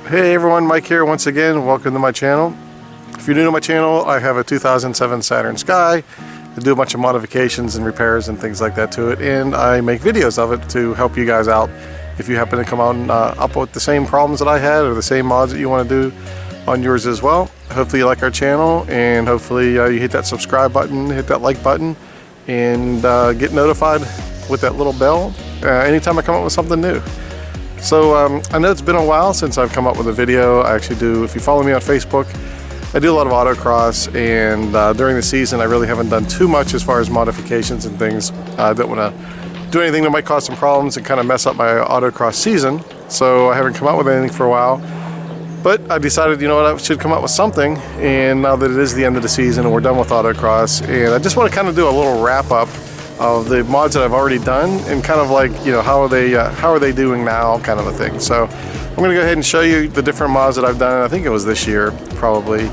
Hey everyone, Mike here once again. Welcome to my channel. If you're new to my channel, I have a 2007 Saturn Sky. I do a bunch of modifications and repairs and things like that to it, and I make videos of it to help you guys out if you happen to come on up with the same problems that I had or the same mods that you want to do on yours as well. Hopefully you like our channel, and hopefully you hit that subscribe button, hit that like button, and get notified with that little bell anytime I come up with something new. So I know it's been a while since I've come up with a video. I actually do, if you follow me on Facebook, I do a lot of autocross, and during the season I really haven't done too much as far as modifications and things. I don't want to do anything that might cause some problems and kind of mess up my autocross season, so I haven't come out with anything for a while. But I decided, you know what, I should come up with something, and now that it is the end of the season and we're done with autocross, and I just want to kind of do a little wrap up of the mods that I've already done, and kind of like, you know, how are they doing now, kind of a thing. So I'm going to go ahead and show you the different mods that I've done. I think it was this year probably,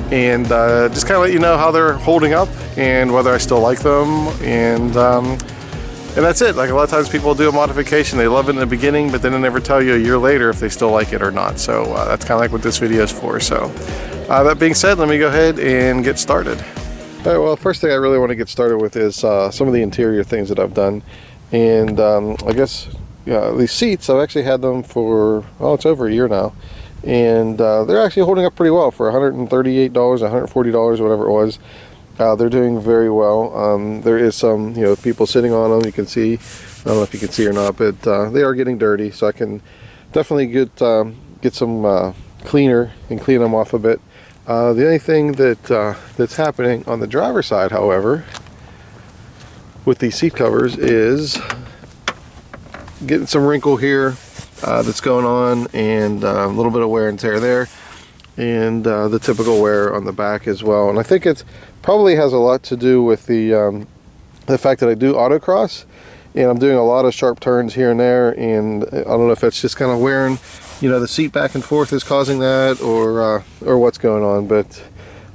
and just kind of let you know how they're holding up and whether I still like them, and that's it. Like a lot of times people do a modification, they love it in the beginning, but then they never tell you a year later if they still like it or not. So that's kind of like what this video is for. So that being said, let me go ahead and get started. All right, well, first thing I really want to get started with is some of the interior things that I've done. And I guess these seats, I've actually had them for, well, it's over a year now. And they're actually holding up pretty well for $138, $140, whatever it was. They're doing very well. There is some, you know, people sitting on them, you can see. I don't know if you can see or not, but they are getting dirty. So I can definitely get some cleaner and clean them off a bit. The only thing that's happening on the driver's side, however, with these seat covers is getting some wrinkle here that's going on, and a little bit of wear and tear there, and the typical wear on the back as well. And I think it probably has a lot to do with the fact that I do autocross, and I'm doing a lot of sharp turns here and there, and I don't know if it's just kind of wearing, you know, the seat back and forth is causing that, or what's going on. But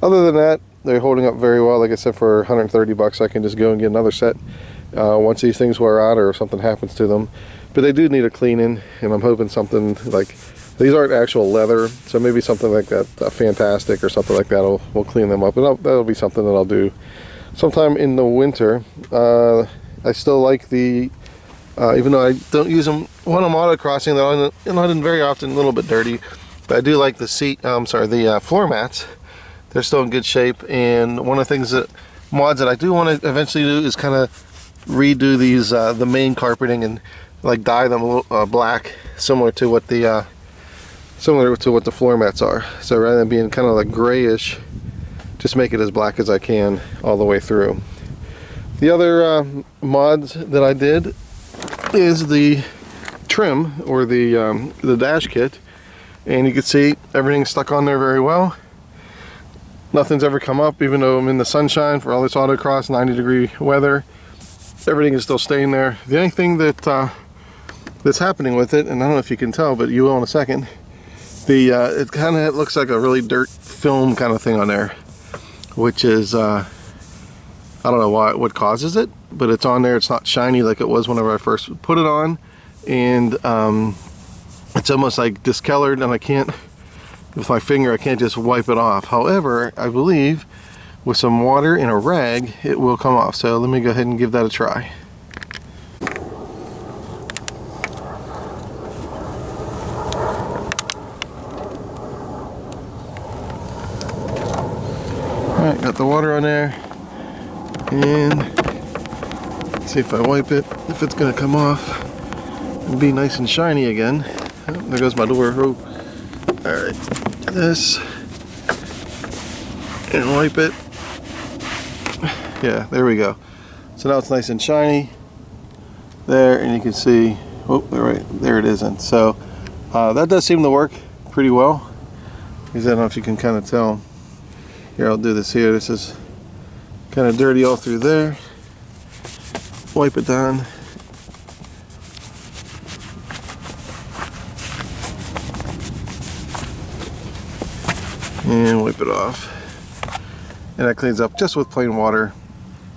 other than that, they're holding up very well. Like I said, for 130 bucks I can just go and get another set once these things wear out or if something happens to them. But they do need a cleaning, and I'm hoping something like, these aren't actual leather, so maybe something like that Fantastic or something like that will clean them up. And that'll be something that I'll do sometime in the winter. I still like the even though I don't use them when I'm autocrossing, they're not very often a little bit dirty, but I do like the the floor mats. They're still in good shape. And one of the things mods that I do want to eventually do is kind of redo these the main carpeting and like dye them a little black, similar to what the floor mats are. So rather than being kind of like grayish, just make it as black as I can all the way through. The other mods that I did is the trim, or the dash kit, and you can see everything's stuck on there very well. Nothing's ever come up, even though I'm in the sunshine for all this autocross 90-degree weather. Everything is still staying there. The only thing that's happening with it, and I don't know if you can tell, but you will in a second, it kind of looks like a really dirt film kind of thing on there, which is I don't know what causes it, but it's on there. It's not shiny like it was whenever I first put it on, and it's almost like discolored, and I can't, with my finger, I can't just wipe it off. However, I believe with some water and a rag, it will come off. So let me go ahead and give that a try. Alright, got the water on there. And see if I wipe it, if it's going to come off and be nice and shiny again. Oh, there goes my door. Oh. Alright, this, and wipe it. Yeah, there we go. So now it's nice and shiny there, and you can see, oh, there it isn't. So that does seem to work pretty well. I don't know if you can kind of tell. Here, I'll do this here. This is kind of dirty all through there. Wipe it down. And wipe it off. And that cleans up just with plain water,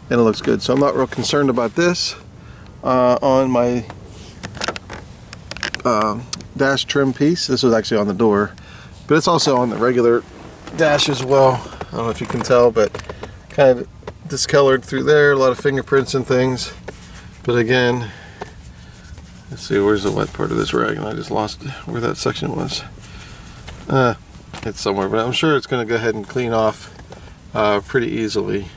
and it looks good. So I'm not real concerned about this on my dash trim piece. This was actually on the door, but it's also on the regular dash as well. I don't know if you can tell, but kind of discolored through there, a lot of fingerprints and things. But again, let's see, where's the wet part of this rag? And I just lost where that section was. It's somewhere, but I'm sure it's going to go ahead and clean off pretty easily.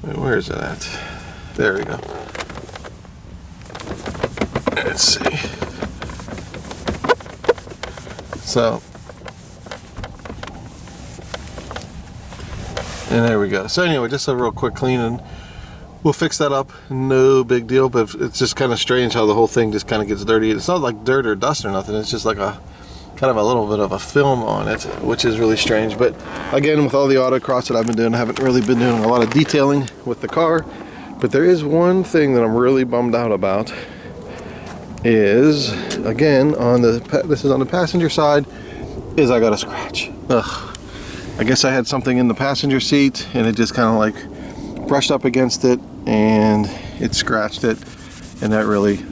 Wait, where is it at? There we go. Let's see. So, and there we go. So anyway, just a real quick clean, and we'll fix that up. No big deal, but it's just kind of strange how the whole thing just kind of gets dirty. It's not like dirt or dust or nothing. It's just like a kind of a little bit of a film on it, which is really strange. But again, with all the autocross that I've been doing, I haven't really been doing a lot of detailing with the car. But there is one thing that I'm really bummed out about, is again on the, this is on the passenger side, is I got a scratch. Ugh. I guess I had something in the passenger seat and it just kind of like brushed up against it and it scratched it, and that really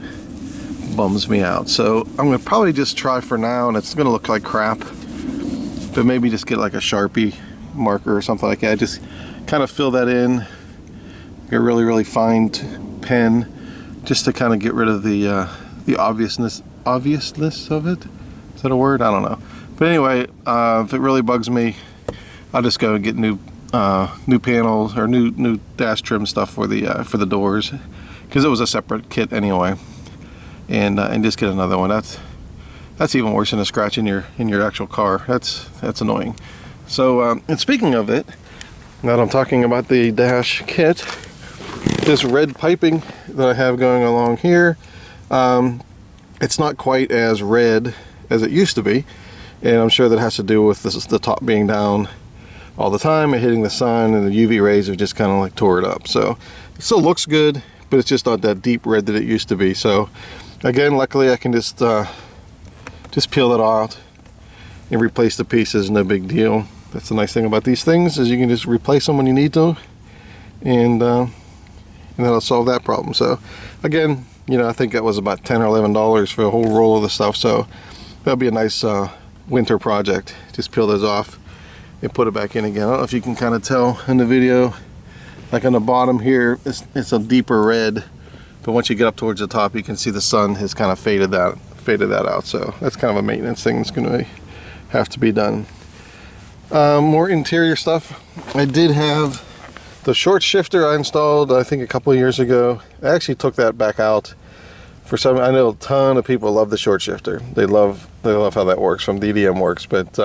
bums me out. So I'm gonna probably just try for now, and it's gonna look like crap, but maybe just get like a Sharpie marker or something like that. Just kind of fill that in, get a really fine pen, just to kind of get rid of the obviousness of it. Is that a word? I don't know. But anyway, if it really bugs me, I'll just go and get new panels or new dash trim stuff for the doors, because it was a separate kit anyway, and just get another one. That's even worse than a scratch in your actual car. That's annoying. So and speaking of it, now that I'm talking about the dash kit, this red piping that I have going along here, it's not quite as red as it used to be, and I'm sure that has to do with the top being down all the time and hitting the sun, and the UV rays have just kind of like tore it up. So it still looks good, but it's just not that deep red that it used to be. So again, luckily I can just peel it out and replace the pieces. No big deal. That's the nice thing about these things, is you can just replace them when you need to, and that'll solve that problem. So again, you know, I think that was about $10 or $11 for a whole roll of the stuff. So that'll be a nice winter project. Just peel those off and put it back in again. I don't know if you can kind of tell in the video, like on the bottom here, it's a deeper red, but once you get up towards the top, you can see the sun has kind of faded that out. So that's kind of a maintenance thing that's going to have to be done. More interior stuff. I did have the short shifter I installed, I think a couple of years ago. I actually took that back out for some. I know a ton of people love the short shifter. They love how that works, from DDM works, but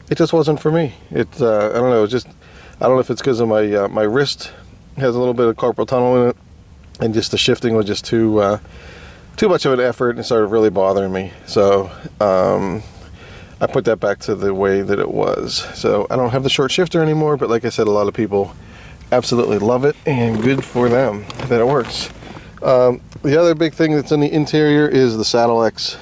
it just wasn't for me. I don't know. I don't know if it's because of my wrist has a little bit of carpal tunnel in it, and just the shifting was just too much of an effort, and it started really bothering me. So I put that back to the way that it was. So I don't have the short shifter anymore, but like I said, a lot of people absolutely love it, and good for them that it works. The other big thing that's in the interior is the Saddle X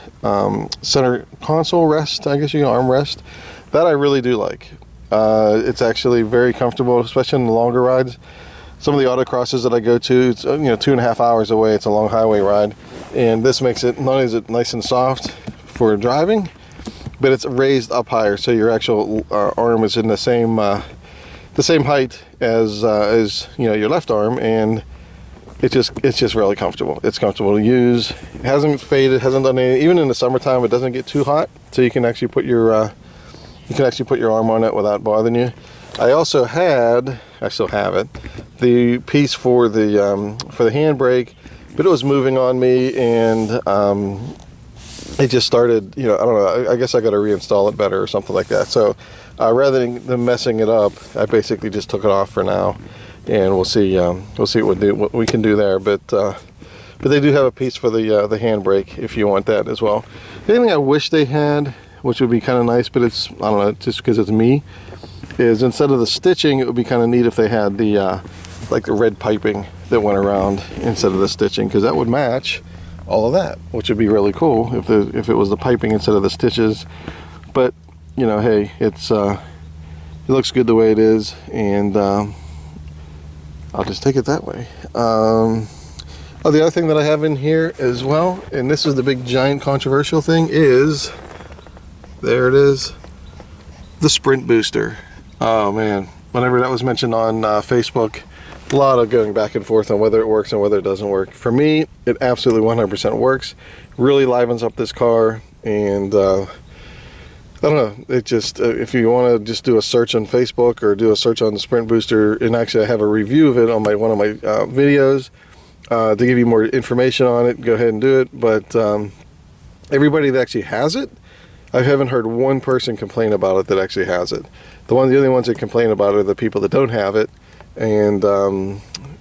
center console rest, I guess you can arm rest. That I really do like. It's actually very comfortable, especially in the longer rides. Some of the autocrosses that I go to, it's 2.5 hours away. It's a long highway ride, and this makes it, not only is it nice and soft for driving, but it's raised up higher, so your actual arm is in the same height as your left arm, and it's just really comfortable. It's comfortable to use. It hasn't faded, hasn't done anything. Even in the summertime, it doesn't get too hot, so you can actually put your arm on it without bothering you. I still have it, the piece for the handbrake, but it was moving on me, and it just started, I don't know, I guess I got to reinstall it better or something like that. So rather than messing it up, I basically just took it off for now, and we'll see what we can do there. But they do have a piece for the handbrake if you want that as well. The only thing I wish they had, which would be kind of nice, but it's, I don't know, just because it's me, is instead of the stitching, it would be kind of neat if they had the like the red piping that went around instead of the stitching, because that would match all of that, which would be really cool if it was the piping instead of the stitches. But hey, it looks good the way it is, and I'll just take it that way. Oh, the other thing that I have in here as well, and this is the big giant controversial thing, is, there it is, the sprint booster. Oh man, whenever that was mentioned on Facebook, a lot of going back and forth on whether it works and whether it doesn't work. For me, it absolutely 100% works. Really livens up this car, and I don't know, it just, if you want to just do a search on Facebook or do a search on the sprint booster, and actually I have a review of it on one of my videos to give you more information on it, go ahead and do it. But everybody that actually has it, I haven't heard one person complain about it that actually has it. The only ones that complain about it are the people that don't have it, and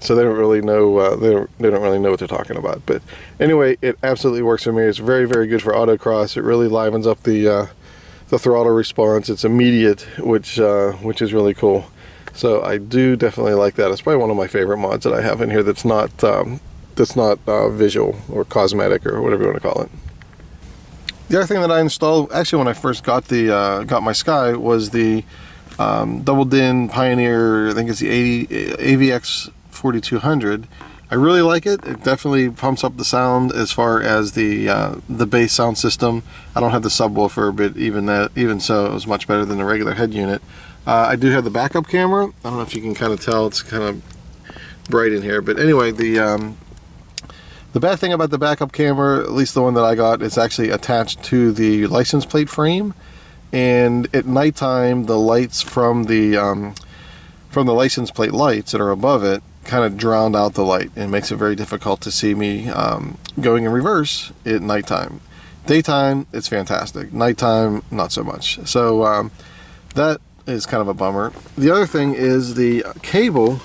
so they don't really know. They don't really know what they're talking about. But anyway, it absolutely works for me. It's very, very good for autocross. It really livens up the throttle response. It's immediate, which is really cool. So I do definitely like that. It's probably one of my favorite mods that I have in here. That's not visual or cosmetic or whatever you want to call it. The other thing that I installed, actually when I first got my Sky, was the double din Pioneer. I think it's the AVX 4200. I really like it. It definitely pumps up the sound as far as the bass sound system. I don't have the subwoofer, but even so, it was much better than the regular head unit. I do have the backup camera. I don't know if you can kind of tell, it's kind of bright in here, but anyway, the bad thing about the backup camera, at least the one that I got, is actually attached to the license plate frame, and at nighttime the lights from the license plate lights that are above it kind of drowned out the light, and makes it very difficult to see me going in reverse at nighttime. Daytime, it's fantastic. Nighttime, not so much. So that is kind of a bummer. The other thing is the cable.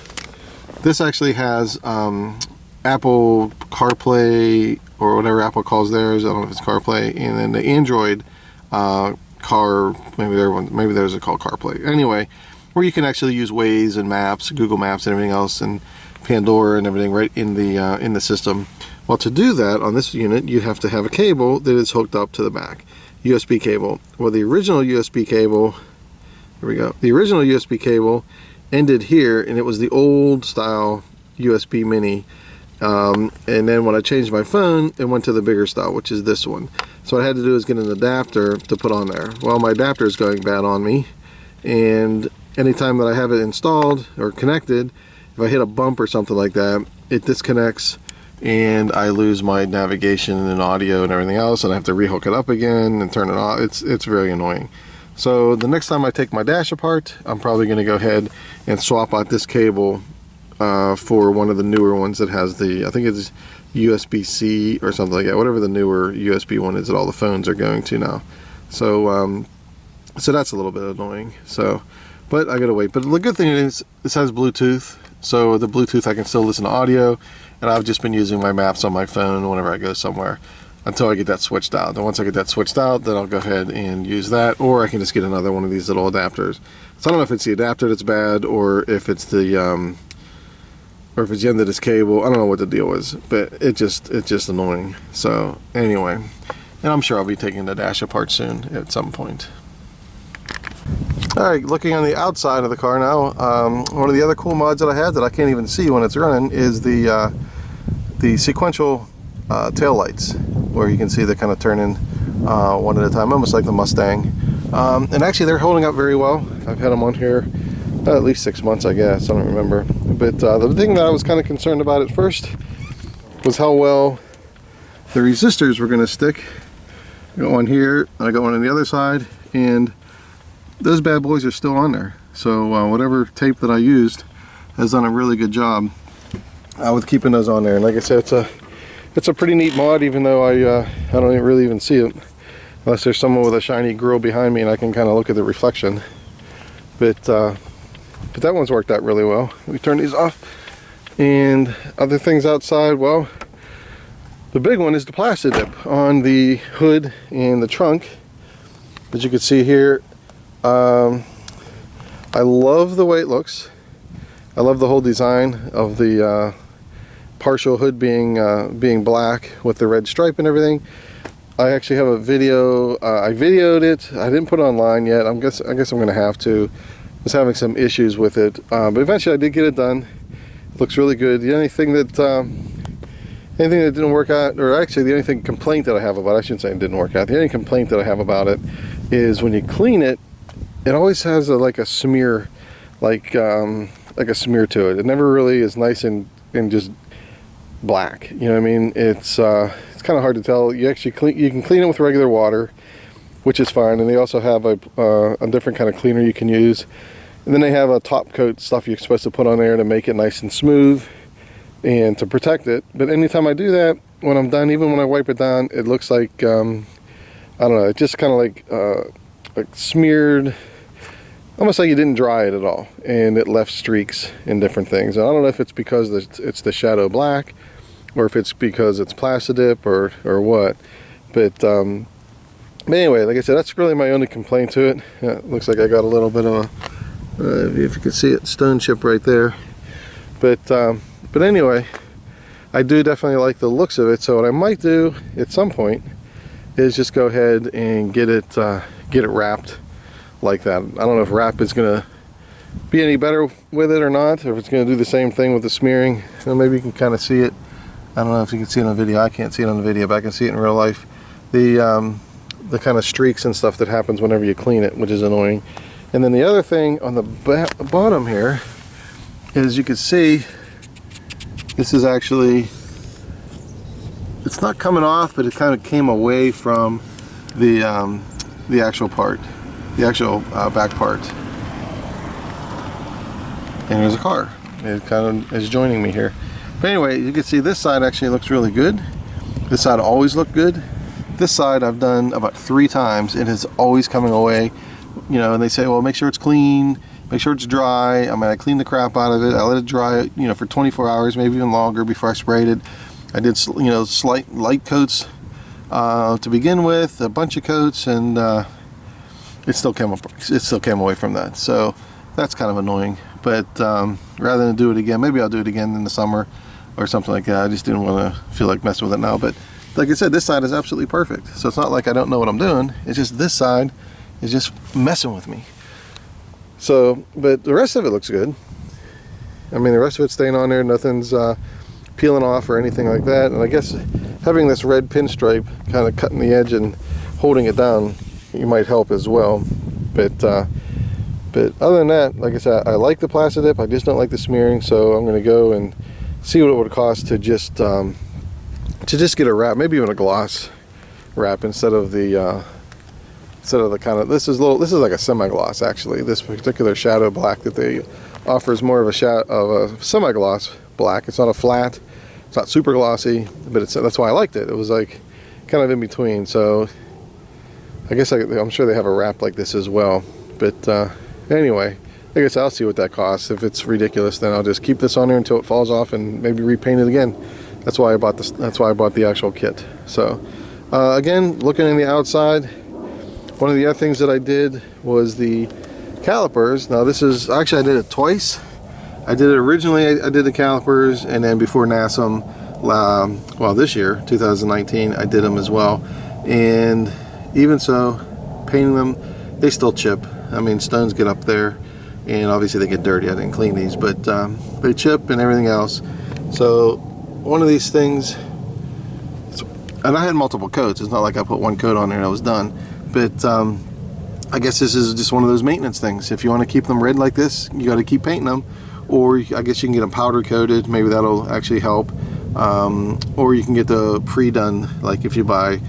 This actually has Apple CarPlay, or whatever Apple calls theirs. I don't know if it's CarPlay, and then the Android car, maybe there's a called CarPlay. Anyway, where you can actually use Waze and Maps, Google Maps, and everything else, and Pandora and everything right in the system. Well, to do that on this unit, you have to have a cable that is hooked up to the back, USB cable. Well, the original USB cable, here we go. The original USB cable ended here, and it was the old style USB mini. And then when I changed my phone, it went to the bigger style, which is this one. So what I had to do is get an adapter to put on there. Well, my adapter is going bad on me, and anytime that I have it installed or connected, if I hit a bump or something like that, it disconnects and I lose my navigation and audio and everything else, and I have to rehook it up again and turn it off. It's very annoying. So the next time I take my dash apart, I'm probably going to go ahead and swap out this cable for one of the newer ones that has the, I think it's USB-C or something like that, whatever the newer USB one is that all the phones are going to now. So so that's a little bit annoying. So, but I gotta wait. But the good thing is this has Bluetooth, so the Bluetooth I can still listen to audio, and I've just been using my maps on my phone whenever I go somewhere until I get that switched out. And once I get that switched out, then I'll go ahead and use that, or I can just get another one of these little adapters. So I don't know if it's the adapter that's bad, or if it's the end of this cable. I don't know what the deal is, but it's just annoying. So anyway, and I'm sure I'll be taking the dash apart soon at some point. Alright, looking on the outside of the car now, one of the other cool mods that I have that I can't even see when it's running is the sequential tail lights, where you can see they're kind of turning one at a time, almost like the Mustang. And actually they're holding up very well. I've had them on here at least 6 months, I guess. I don't remember. But the thing that I was kind of concerned about at first was how well the resistors were going to stick. I got one here, and I got one on the other side, and those bad boys are still on there. So whatever tape that I used has done a really good job with keeping those on there. And like I said, it's a pretty neat mod, even though I don't really even see it unless there's someone with a shiny grill behind me and I can kind of look at the reflection. But that one's worked out really well. We turn these off. And other things outside, well, the big one is the plastic dip on the hood and the trunk. As you can see here, I love the way it looks. I love the whole design of the partial hood being black with the red stripe and everything. I actually have a video. I videoed it. I didn't put it online yet. I guess I'm going to have to. I was having some issues with it, but eventually I did get it done. It looks really good. The only thing that Anything that didn't work out, or actually the only complaint that I have about it, I shouldn't say it didn't work out, the only complaint that I have about it is when you clean it, it always has like a smear, like a smear to it. It never really is nice and just black. You know what I mean? It's kind of hard to tell. You can clean it with regular water, which is fine, and they also have a different kind of cleaner you can use. And then they have a top coat stuff you're supposed to put on there to make it nice and smooth and to protect it. But anytime I do that, when I'm done, even when I wipe it down, it looks like I don't know, it just kind of like smeared, almost like you didn't dry it at all, and it left streaks in different things. And I don't know if it's because it's the shadow black, or if it's because it's Plastidip or what, but anyway, like I said, that's really my only complaint to it. It looks like I got a little bit of a, if you can see it, stone chip right there. But anyway, I do definitely like the looks of it. So what I might do at some point is just go ahead and get it wrapped like that. I don't know if wrap is gonna be any better with it or not, or if it's gonna do the same thing with the smearing. So maybe you can kind of see it. I don't know if you can see it on the video. I can't see it on the video, but I can see it in real life. The kind of streaks and stuff that happens whenever you clean it, which is annoying. And then the other thing on the bottom here is, you can see this is actually, it's not coming off, but it kind of came away from the actual part, the actual back part. And there's a car. It kind of is joining me here. But anyway, you can see this side actually looks really good. This side always looked good. This side I've done about 3 times. It is always coming away. You know, and they say, well, make sure it's clean, make sure it's dry. I mean, I cleaned the crap out of it. I let it dry, you know, for 24 hours, maybe even longer before I sprayed it. I did, you know, slight light coats to begin with, a bunch of coats, and it still came away from that. So that's kind of annoying. But rather than do it again, maybe I'll do it again in the summer or something like that. I just didn't want to feel like messing with it now. But like I said, this side is absolutely perfect. So it's not like I don't know what I'm doing. It's just this side is just messing with me. So, but the rest of it looks good. I mean, the rest of it's staying on there. Nothing's peeling off or anything like that. And I guess having this red pinstripe kind of cutting the edge and holding it down, you might help as well. But other than that, like I said, I like the Plastidip. I just don't like the smearing. So I'm going to go and see what it would cost to just get a wrap, maybe even a gloss wrap instead of the kind of, this is like a semi-gloss actually. This particular shadow black that they offer is more of a semi-gloss black. It's not a flat, it's not super glossy, but that's why I liked it. It was like kind of in between. So I guess I'm sure they have a wrap like this as well. But anyway, I guess I'll see what that costs. If it's ridiculous, then I'll just keep this on there until it falls off and maybe repaint it again. That's why I bought this. That's why I bought the actual kit. So again, looking in the outside, one of the other things that I did was the calipers. Now this is, actually I did it twice. I did it originally, I did the calipers, and then before NASM, well, this year, 2019, I did them as well. And even so, painting them, they still chip. I mean, stones get up there, and obviously they get dirty. I didn't clean these, but they chip and everything else. So one of these things, and I had multiple coats. It's not like I put one coat on there and I was done. But I guess this is just one of those maintenance things. If you want to keep them red like this, you got to keep painting them. Or I guess you can get them powder coated. Maybe that'll actually help. Or you can get the pre-done, like if you buy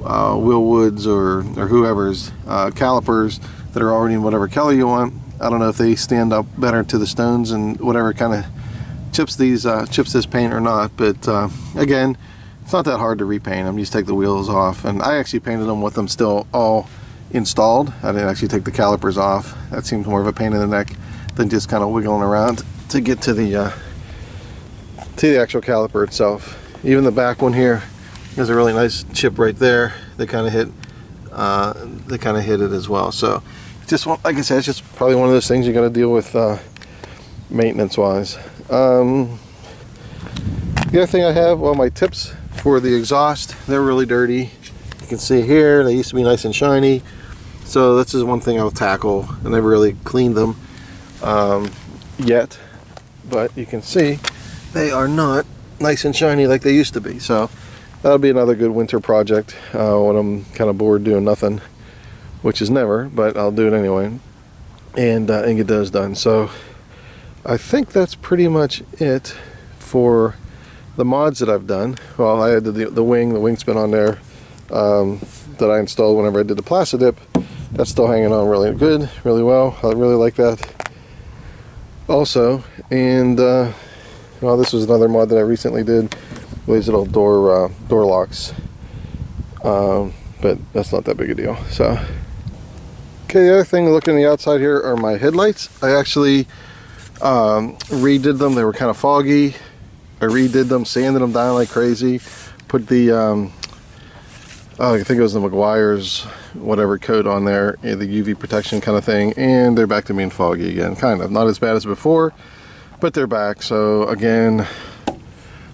Will Woods or whoever's calipers that are already in whatever color you want. I don't know if they stand up better to the stones and whatever kind of chips this paint or not. But again, it's not that hard to repaint them. You just take the wheels off, and I actually painted them with them still all installed. I didn't actually take the calipers off. That seems more of a pain in the neck than just kind of wiggling around to get to the actual caliper itself. Even the back one here, there's a really nice chip right there. They kind of hit it as well. So just like I said, it's just probably one of those things you got to deal with maintenance wise. The other thing I have, well, my tips for the exhaust, they're really dirty. You can see here, they used to be nice and shiny. So this is one thing I'll tackle. I never really cleaned them yet, but you can see they are not nice and shiny like they used to be. So that'll be another good winter project when I'm kind of bored doing nothing, which is never, but I'll do it anyway, and get those done. So I think that's pretty much it for the mods that I've done. Well, I had the wing spin on there that I installed whenever I did the Plasti Dip. That's still hanging on really good, really well. I really like that also. And well, this was another mod that I recently did. These little door locks, but that's not that big a deal. So, okay, the other thing, looking at the outside here, are my headlights. I actually redid them. They were kind of foggy. I redid them, sanded them down like crazy. Put the I think it was the Meguiar's whatever coat on there, the UV protection kind of thing, and they're back to being foggy again. Kind of, not as bad as before, but they're back. So again,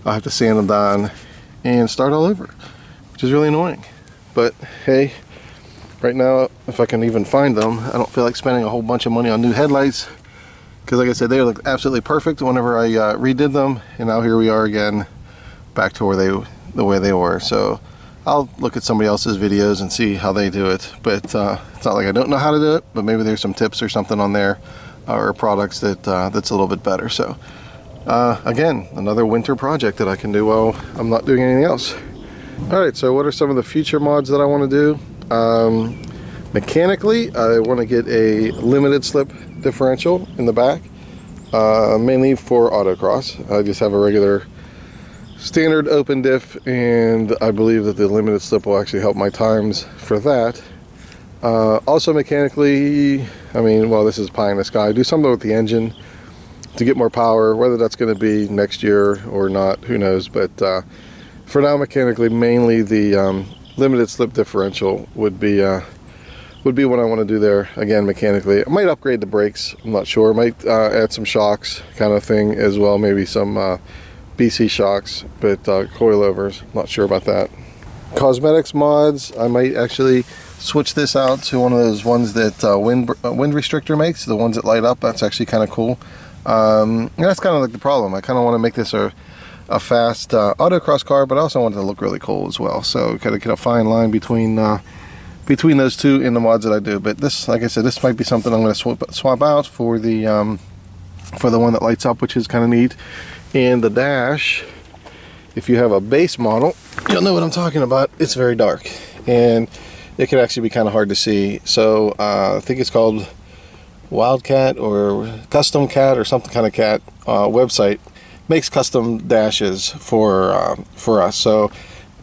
I have to sand them down and start all over, which is really annoying. But hey, right now, if I can even find them, I don't feel like spending a whole bunch of money on new headlights, because like I said, they look absolutely perfect whenever I redid them, and now here we are again, back to where the way they were. So I'll look at somebody else's videos and see how they do it, but it's not like I don't know how to do it, but maybe there's some tips or something on there, or products that's a little bit better. So again, another winter project that I can do while I'm not doing anything else. Alright, so what are some of the future mods that I want to do? Mechanically, I want to get a limited slip differential in the back, mainly for autocross. I just have a regular standard open diff, and I believe that the limited slip will actually help my times for that. Also mechanically, I mean, well, this is pie in the sky. Do something with the engine to get more power. Whether that's going to be next year or not, who knows. But for now, mechanically, mainly the limited slip differential would be what I want to do there. Again, mechanically, I might upgrade the brakes. I'm not sure. I might add some shocks, kind of thing as well. Maybe some BC shocks, but coilovers, not sure about that. Cosmetics mods, I might actually switch this out to one of those ones that wind restrictor makes, the ones that light up. That's actually kind of cool. That's kind of like the problem. I kind of want to make this a fast autocross car, but I also want it to look really cool as well. So kind of get a fine line between those two in the mods that I do. But this, like I said, this might be something I'm going to swap out for the one that lights up, which is kind of neat. And the dash, if you have a base model, you'll know what I'm talking about. It's very dark, and it can actually be kind of hard to see. So I think it's called Wildcat or Custom Cat or something kind of cat website. Makes custom dashes for us. So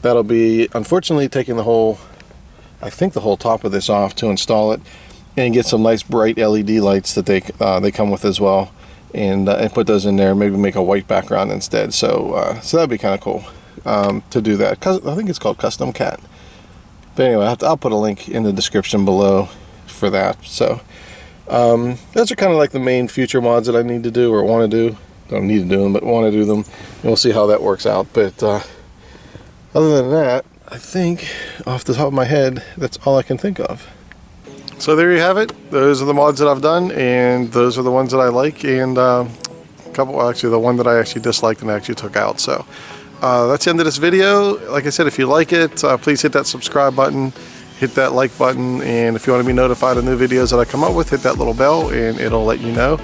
that'll be, unfortunately, taking the whole, I think the whole top of this off to install it, and get some nice bright LED lights that they come with as well. And put those in there, maybe make a white background instead. So so that'd be kind of cool to do that. I think it's called Custom Cat. But anyway, I'll put a link in the description below for that. So those are kind of like the main future mods that I need to do, or want to do. Don't need to do them, but want to do them. And we'll see how that works out. But other than that, I think off the top of my head, that's all I can think of. So there you have it. Those are the mods that I've done, and those are the ones that I like, and a couple, actually the one that I actually disliked and actually took out. So that's the end of this video. Like I said, if you like it, please hit that subscribe button, hit that like button, and if you want to be notified of new videos that I come up with, hit that little bell and it'll let you know.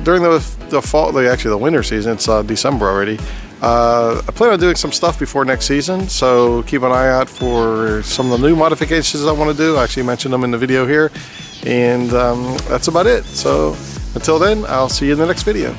During the fall, actually the winter season, it's December already, I plan on doing some stuff before next season, so keep an eye out for some of the new modifications I want to do. I actually mentioned them in the video here, and that's about it. So until then, I'll see you in the next video.